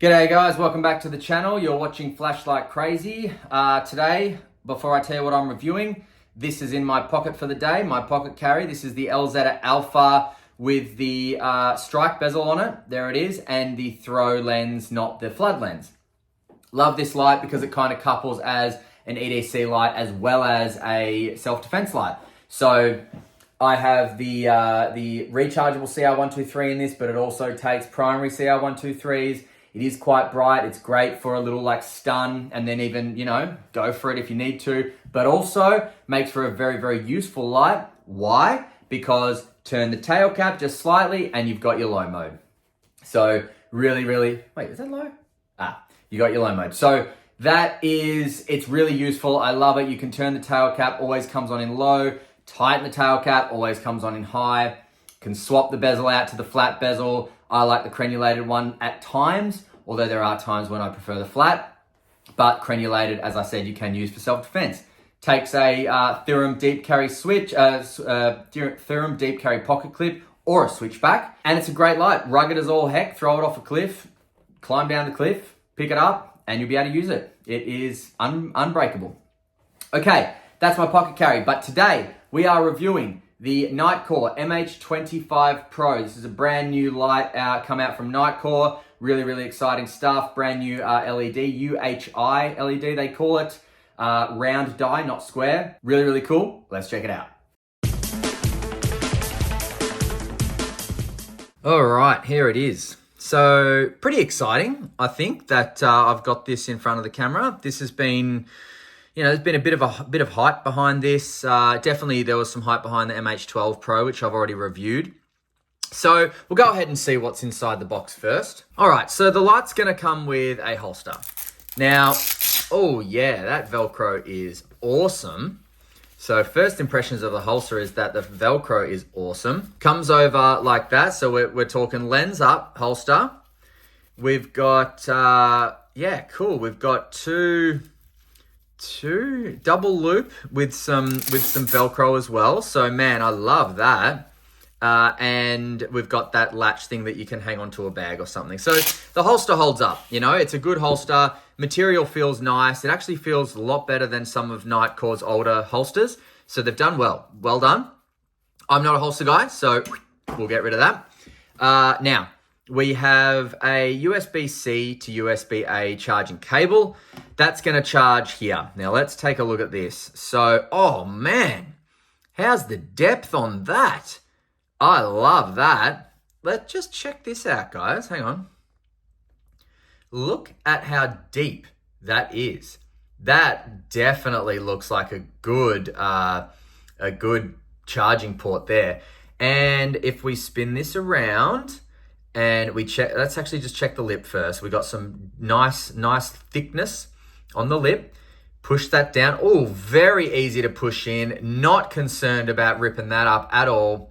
G'day guys, welcome back to the channel. You're watching Flash Like Crazy. Today, before I tell you what I'm reviewing, this is in my pocket for the day, my pocket carry. This is the LZ Alpha with the strike bezel on it. There it is, and the throw lens, not the flood lens. Love this light because it kind of couples as an EDC light as well as a self-defense light. So I have the rechargeable CR123 in this, but it also takes primary CR123s. It is quite bright. It's great for a little like stun and then even, go for it if you need to. But also makes for a very, very useful light. Why? Because turn the tail cap just slightly and you've got your low mode. So really, wait, is that low? You got your low mode. So it's really useful. I love it. You can turn the tail cap, always comes on in low. Tighten the tail cap, always comes on in high. Can swap the bezel out to the flat bezel. I like the crenulated one at times, although there are times when I prefer the flat. But crenulated, as I said, you can use for self-defense. Takes a Theorem deep carry switch, Theorem deep carry pocket clip, or a switchback. And it's a great light. Rugged as all heck. Throw it off a cliff, climb down the cliff, pick it up, and you'll be able to use it. It is unbreakable. Okay, that's my pocket carry. But today, we are reviewing the Nitecore MH25 Pro. This is a brand new light come out from Nitecore. Really exciting stuff. Brand new LED, UHI LED they call it. Round die, not square. Really cool. Let's check it out. All right, here it is. So pretty exciting, I think, that I've got this in front of the camera. This has been... there's been a bit of hype behind this. Definitely there was some hype behind the MH12 Pro, which I've already reviewed. So we'll go ahead and see what's inside the box first. All right, so the light's gonna come with a holster. Now, oh yeah, that Velcro is awesome. So first impressions of the holster is that the Velcro is awesome. Comes over like that, so we're talking lens up holster. We've got, cool. We've got two double loop with some Velcro as well. So man, I love that. And we've got that latch thing that you can hang onto a bag or something. So the holster holds up, it's a good holster. Material feels nice. It actually feels a lot better than some of Nitecore's older holsters. So they've done well. Well done. I'm not a holster guy, so we'll get rid of that. Now, we have a USB-C to USB-A charging cable. That's going to charge here. Now, let's take a look at this. So, oh man, how's the depth on that? I love that. Let's just check this out, guys. Hang on. Look at how deep that is. That definitely looks like a good charging port there. And if we spin this around... and we check, let's actually just check the lip first. We got some nice thickness on the lip. Push that down. Oh, very easy to push in. Not concerned about ripping that up at all.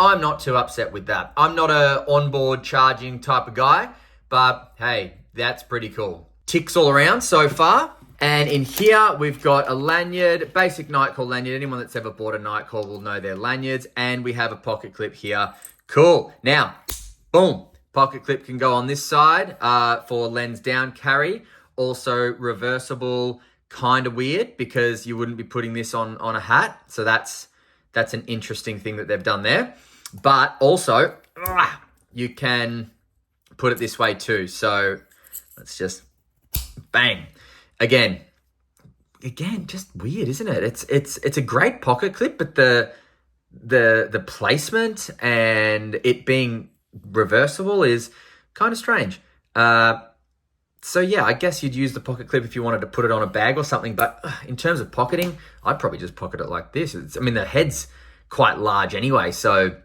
I'm not too upset with that. I'm not a onboard charging type of guy, but hey, that's pretty cool. Ticks all around so far. And in here, we've got a lanyard, basic Nitecore lanyard. Anyone that's ever bought a Nitecore will know their lanyards. And we have a pocket clip here. Cool. Now, boom, pocket clip can go on this side for lens down carry. Also reversible, kind of weird because you wouldn't be putting this on a hat. So that's an interesting thing that they've done there. But also, you can put it this way too. So let's just bang. Again, just weird, isn't it? It's a great pocket clip, but the placement and it being reversible is kind of strange. So yeah, I guess you'd use the pocket clip if you wanted to put it on a bag or something, but in terms of pocketing, I'd probably just pocket it like this. The head's quite large anyway, so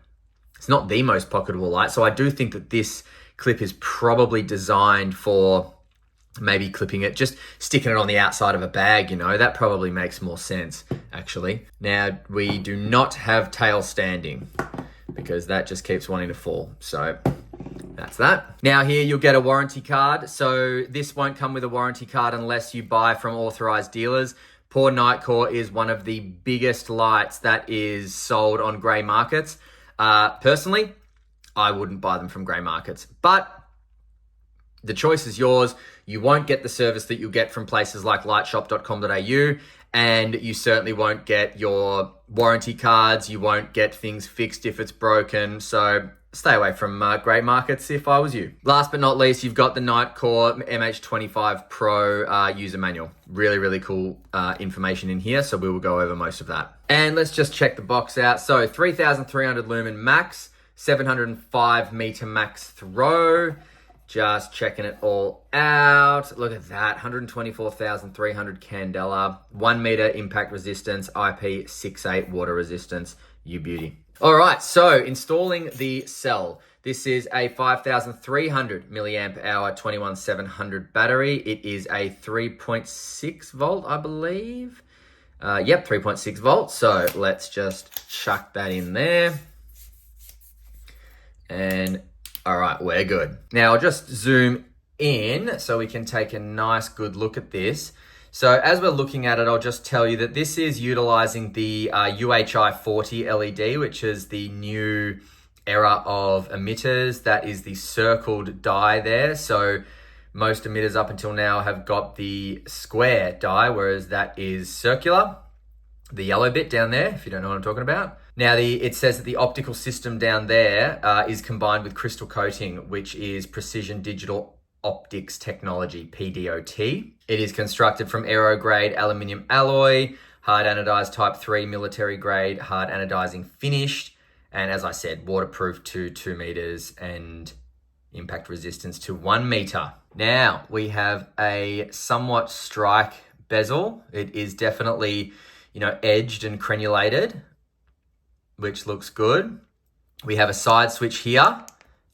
it's not the most pocketable light. So I do think that this clip is probably designed for maybe clipping it, just sticking it on the outside of a bag, that probably makes more sense, actually. Now, we do not have tail standing because that just keeps wanting to fall. So that's that. Now here you'll get a warranty card. So this won't come with a warranty card unless you buy from authorized dealers. Poor Nitecore is one of the biggest lights that is sold on grey markets. Personally, I wouldn't buy them from grey markets, but The choice is yours. You won't get the service that you'll get from places like lightshop.com.au, and you certainly won't get your warranty cards. You won't get things fixed if it's broken. So stay away from grey markets if I was you. Last but not least, you've got the Nitecore MH25 Pro user manual. Really, really cool information in here. So we will go over most of that. And let's just check the box out. So 3,300 lumen max, 705 meter max throw. Just checking it all out. Look at that, 124,300 candela, 1 meter impact resistance, IP68 water resistance, you beauty. All right, so installing the cell. This is a 5,300 milliamp hour 21700 battery. It is a 3.6 volt, I believe. Yep, 3.6 volts. So let's just chuck that in there. And all right, we're good. Now I'll just zoom in so we can take a nice good look at this. So as we're looking at it, I'll just tell you that this is utilizing the UHI 40 LED, which is the new era of emitters. That is the circled die there. So most emitters up until now have got the square die, whereas that is circular. The yellow bit down there, if you don't know what I'm talking about. Now, it says that the optical system down there is combined with crystal coating, which is precision digital optics technology, PDOT. It is constructed from aero-grade aluminium alloy, hard anodized type 3 military grade, hard anodizing finished, and as I said, waterproof to 2 meters and impact resistance to 1 meter. Now, we have a somewhat strike bezel. It is definitely, edged and crenulated, which looks good. We have a side switch here,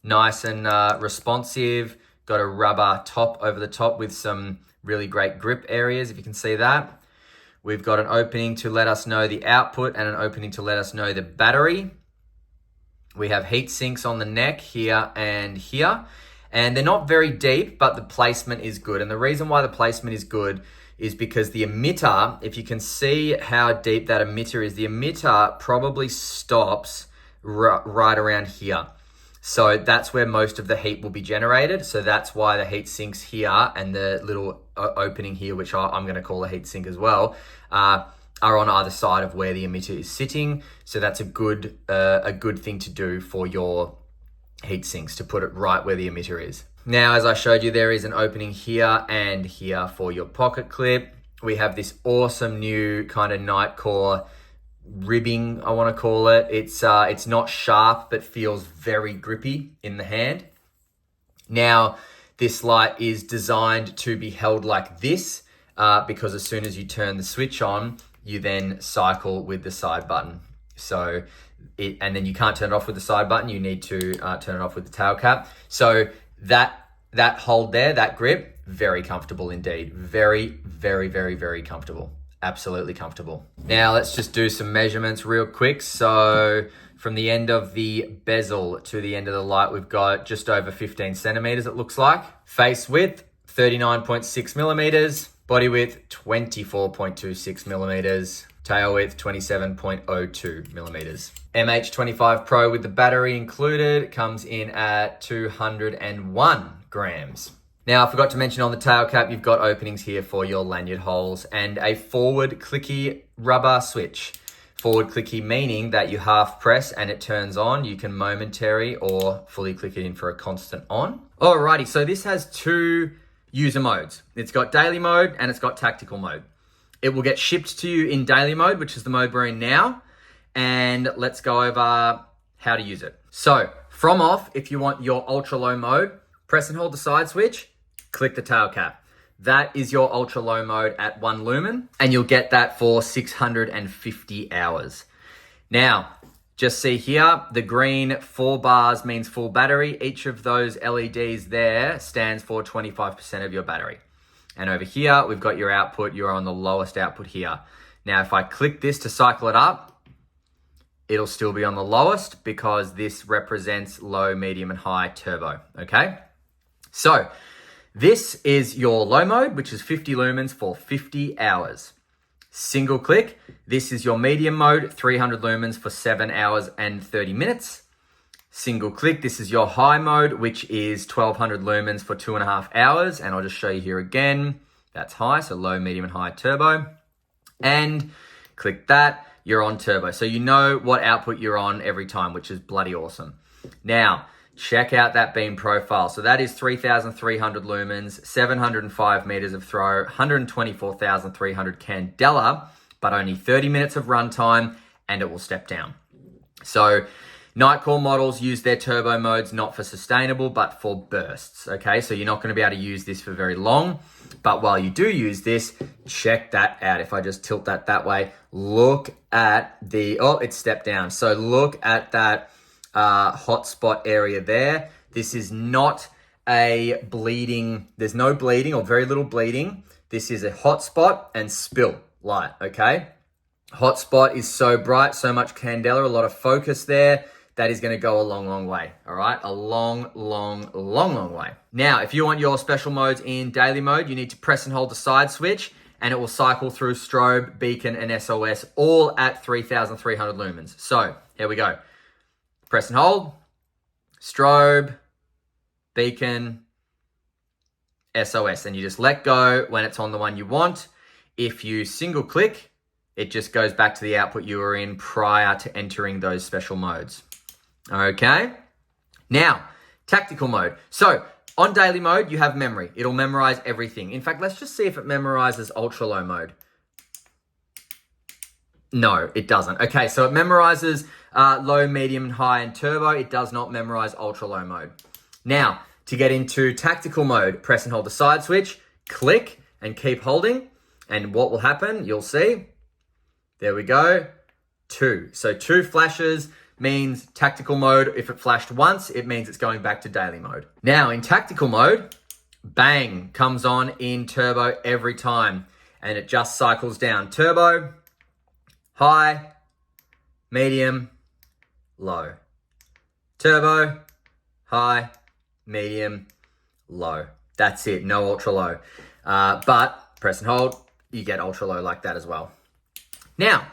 nice and responsive. Got a rubber top over the top with some really great grip areas, if you can see that. We've got an opening to let us know the output and an opening to let us know the battery. We have heat sinks on the neck here and here, and they're not very deep, but the placement is good. And the reason why the placement is good is because the emitter, if you can see how deep that emitter is, the emitter probably stops right around here. So that's where most of the heat will be generated. So that's why the heat sinks here and the little opening here, which I'm going to call a heat sink as well, are on either side of where the emitter is sitting. So that's a good thing to do for your heat sinks, to put it right where the emitter is. Now, as I showed you, there is an opening here and here for your pocket clip. We have this awesome new kind of Nitecore ribbing, I want to call it. It's not sharp, but feels very grippy in the hand. Now, this light is designed to be held like this because as soon as you turn the switch on, you then cycle with the side button. So, and then you can't turn it off with the side button. You need to turn it off with the tail cap. So that hold there, that grip, very comfortable indeed. Very, very, very, very comfortable. Absolutely comfortable. Now let's just do some measurements real quick. So from the end of the bezel to the end of the light, we've got just over 15 centimeters, it looks like. Face width, 39.6 millimeters. Body width, 24.26 millimeters. Tail width, 27.02 millimeters. MH25 Pro with the battery included comes in at 201 grams. Now, I forgot to mention on the tail cap, you've got openings here for your lanyard holes and a forward clicky rubber switch. Forward clicky meaning that you half press and it turns on. You can momentary or fully click it in for a constant on. Alrighty, so this has 2 user modes. It's got daily mode and it's got tactical mode. It will get shipped to you in daily mode, which is the mode we're in now. And let's go over how to use it. So from off, if you want your ultra low mode, press and hold the side switch, click the tail cap. That is your ultra low mode at 1 lumen, and you'll get that for 650 hours. Now, just see here, the green 4 bars means full battery. Each of those LEDs there stands for 25% of your battery. And over here, we've got your output. You're on the lowest output here. Now, if I click this to cycle it up, it'll still be on the lowest because this represents low, medium, and high turbo, okay? So this is your low mode, which is 50 lumens for 50 hours. Single click. This is your medium mode, 300 lumens for 7 hours and 30 minutes. Single click, this is your high mode, which is 1200 lumens for 2.5 hours. And I'll just show you here again. That's high, so low, medium, and high turbo. And click that, you're on turbo. So you know what output you're on every time, which is bloody awesome. Now, check out that beam profile. So that is 3,300 lumens, 705 meters of throw, 124,300 candela, but only 30 minutes of runtime, and it will step down. So Nitecore models use their turbo modes not for sustainable, but for bursts, okay? So you're not going to be able to use this for very long, but while you do use this, check that out. If I just tilt that way, look at the, oh, it stepped down. So look at that hotspot area there. This is not a bleeding, there's no bleeding or very little bleeding. This is a hotspot and spill light, okay? Hotspot is so bright, so much candela, a lot of focus there. That is going to go a long, long way, all right? A long, long, long, long way. Now, if you want your special modes in daily mode, you need to press and hold the side switch, and it will cycle through strobe, beacon, and SOS, all at 3,300 lumens. So, here we go. Press and hold, strobe, beacon, SOS, and you just let go when it's on the one you want. If you single click, it just goes back to the output you were in prior to entering those special modes. Okay, now tactical mode. So on daily mode, you have memory. It'll memorize everything. In fact, let's just see if it memorizes ultra low mode. No, it doesn't. Okay, so it memorizes low, medium, high, and turbo. It does not memorize ultra low mode. Now, to get into tactical mode, press and hold the side switch, click and keep holding. And what will happen, you'll see. There we go, 2. So 2 flashes means tactical mode. If it flashed once, it means it's going back to daily mode. Now in tactical mode, bang, comes on in turbo every time, and it just cycles down. Turbo, high, medium, low. Turbo, high, medium, low. That's it, no ultra low. But press and hold, you get ultra low like that as well. Now,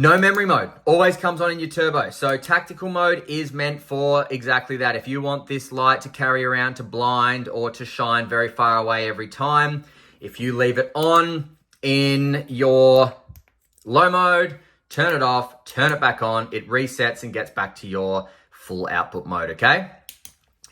no memory mode, always comes on in your turbo. So tactical mode is meant for exactly that. If you want this light to carry around to blind or to shine very far away every time, if you leave it on in your low mode, turn it off, turn it back on, it resets and gets back to your full output mode, okay?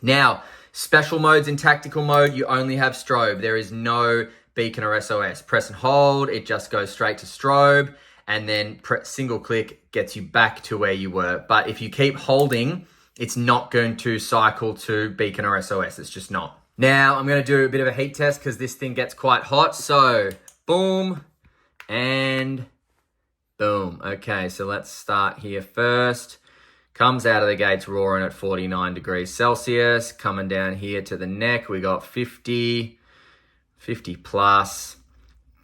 Now, special modes in tactical mode, you only have strobe. There is no beacon or SOS. Press and hold, it just goes straight to strobe. And then single click gets you back to where you were. But if you keep holding, it's not going to cycle to beacon or SOS. It's just not. Now I'm going to do a bit of a heat test because this thing gets quite hot. So boom and boom. Okay, so let's start here first. Comes out of the gates roaring at 49 degrees Celsius. Coming down here to the neck, we got 50 plus.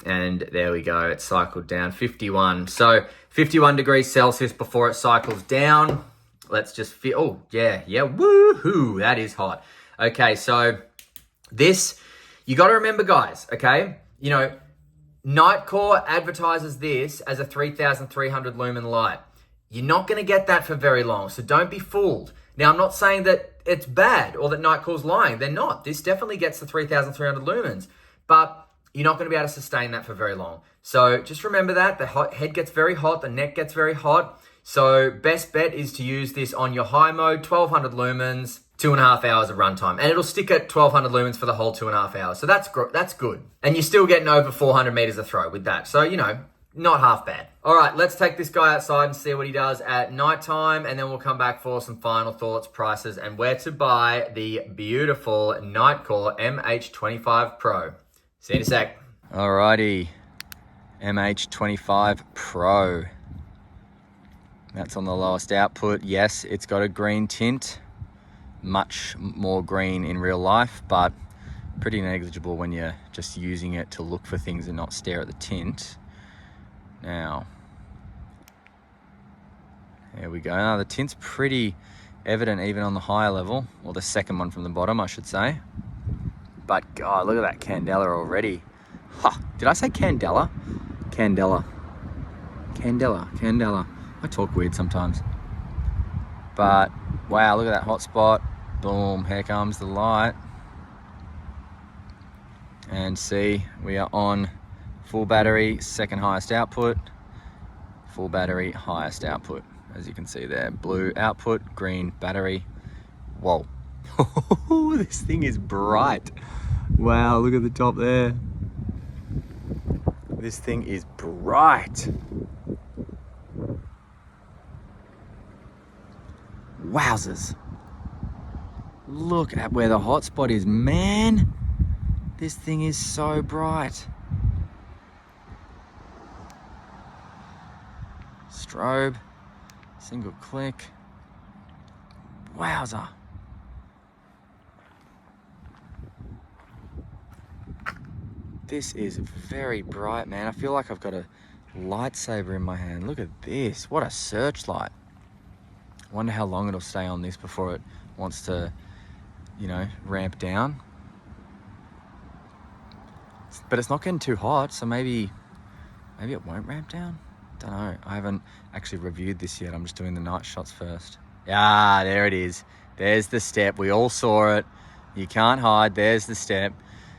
And there we go, it cycled down, 51. So 51 degrees Celsius before it cycles down. Let's just feel, oh, yeah, woohoo, that is hot. Okay, so this, you got to remember, guys, okay? You know, Nitecore advertises this as a 3,300 lumen light. You're not going to get that for very long, so don't be fooled. Now, I'm not saying that it's bad or that Nitecore's lying. They're not. This definitely gets the 3,300 lumens, but you're not going to be able to sustain that for very long. So just remember that. The head gets very hot, the neck gets very hot. So best bet is to use this on your high mode, 1200 lumens, 2.5 hours of runtime. And it'll stick at 1200 lumens for the whole 2.5 hours. So that's good. And you're still getting over 400 meters of throw with that. So, you know, not half bad. All right, let's take this guy outside and see what he does at nighttime. And then we'll come back for some final thoughts, prices, and where to buy the beautiful Nitecore MH25 Pro. See you in a sec. Alrighty, MH25 Pro. That's on the lowest output. Yes, it's got a green tint, much more green in real life, but pretty negligible when you're just using it to look for things and not stare at the tint. Now, there we go. Now the tint's pretty evident even on the higher level, or the second one from the bottom, I should say. But God, look at that candela already. Ha, did I say candela? Candela. I talk weird sometimes. But Wow, look at that hotspot. Boom, here comes the light. And see, we are on full battery, second highest output. Full battery, highest output. As you can see there, blue output, green battery. Whoa, this thing is bright. Wow, look at the top there. This thing is bright. Wowzers. Look at where the hotspot is, man. This thing is so bright. Strobe, single click. Wowzer. This is very bright, man. I feel like I've got a lightsaber in my hand. Look at this. What a searchlight. I wonder how long it'll stay on this before it wants to, you know, ramp down. But it's not getting too hot, so maybe it won't ramp down. Don't know. I haven't actually reviewed this yet. I'm just doing the night shots first. Ah, there it is. There's the step. We all saw it. You can't hide. There's the step.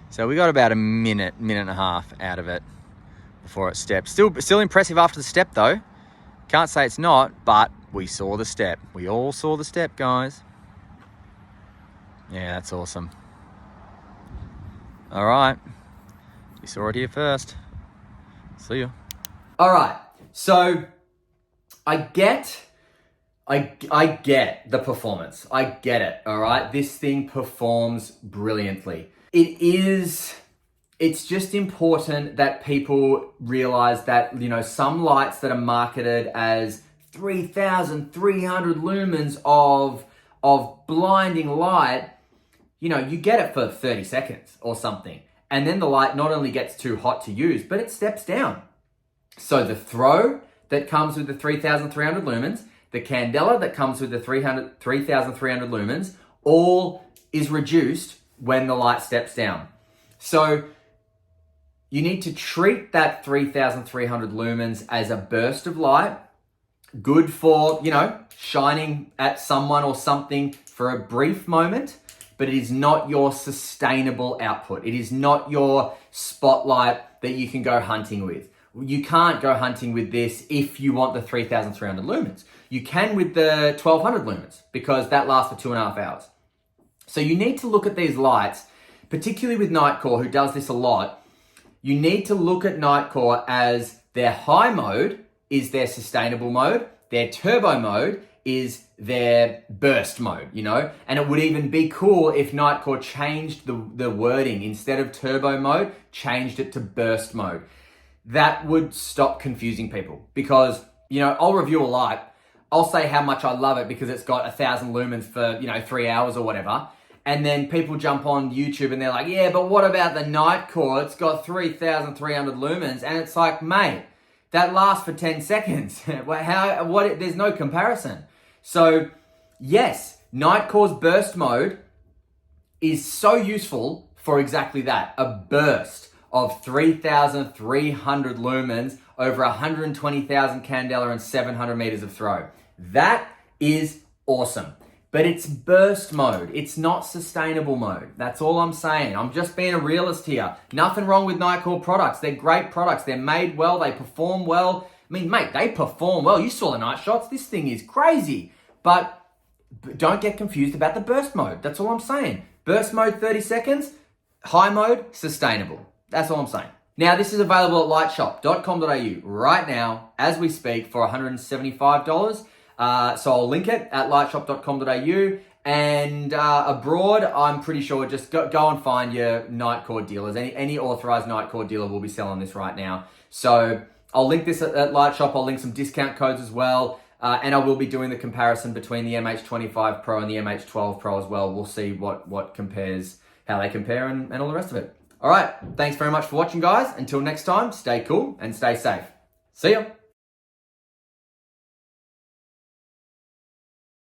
So we got about a minute and a half out of it before it steps. Still impressive after the step though. Can't say it's not, but we saw the step. We all saw the step, guys. Yeah, that's awesome. All right. You saw it here first. See ya. All right. So I get the performance. I get it. All right. This thing performs brilliantly. It's just important that people realize that, you know, some lights that are marketed as 3,300 lumens of blinding light, you know, you get it for 30 seconds or something. And then the light not only gets too hot to use, but it steps down. So the throw that comes with the 3,300 lumens, the candela that comes with the 3,300 lumens, all is reduced when the light steps down. So you need to treat that 3,300 lumens as a burst of light, good for, you know, shining at someone or something for a brief moment, but it is not your sustainable output. It is not your spotlight that you can go hunting with. You can't go hunting with this if you want the 3,300 lumens. You can with the 1,200 lumens because that lasts for 2.5 hours. So you need to look at these lights, particularly with Nitecore, who does this a lot. You need to look at Nitecore as their high mode is their sustainable mode, their turbo mode is their burst mode, you know? And it would even be cool if Nitecore changed the wording. Instead of turbo mode, changed it to burst mode. That would stop confusing people because, you know, I'll review a light. I'll say how much I love it because it's got 1,000 lumens for, you know, 3 hours or whatever. And then people jump on YouTube and they're like, yeah, but what about the Nitecore? It's got 3,300 lumens. And it's like, mate, that lasts for 10 seconds. There's no comparison. So yes, Nitecore's burst mode is so useful for exactly that. A burst of 3,300 lumens over 120,000 candela and 700 meters of throw. That is awesome. But it's burst mode. It's not sustainable mode. That's all I'm saying. I'm just being a realist here. Nothing wrong with Nitecore products. They're great products. They're made well. They perform well. I mean, mate, they perform well. You saw the night shots. This thing is crazy. But don't get confused about the burst mode. That's all I'm saying. Burst mode, 30 seconds. High mode, sustainable. That's all I'm saying. Now, this is available at lightshop.com.au right now, as we speak, for $175. So I'll link it at lightshop.com.au, and abroad, I'm pretty sure just go and find your Nitecore dealers. Any authorized Nitecore dealer will be selling this right now. So I'll link this at Lightshop. I'll link some discount codes as well, and I will be doing the comparison between the MH25 Pro and the MH12 Pro as well. We'll see what compares, how they compare, and all the rest of it. All right, thanks very much for watching, guys. Until next time, stay cool and stay safe. See ya.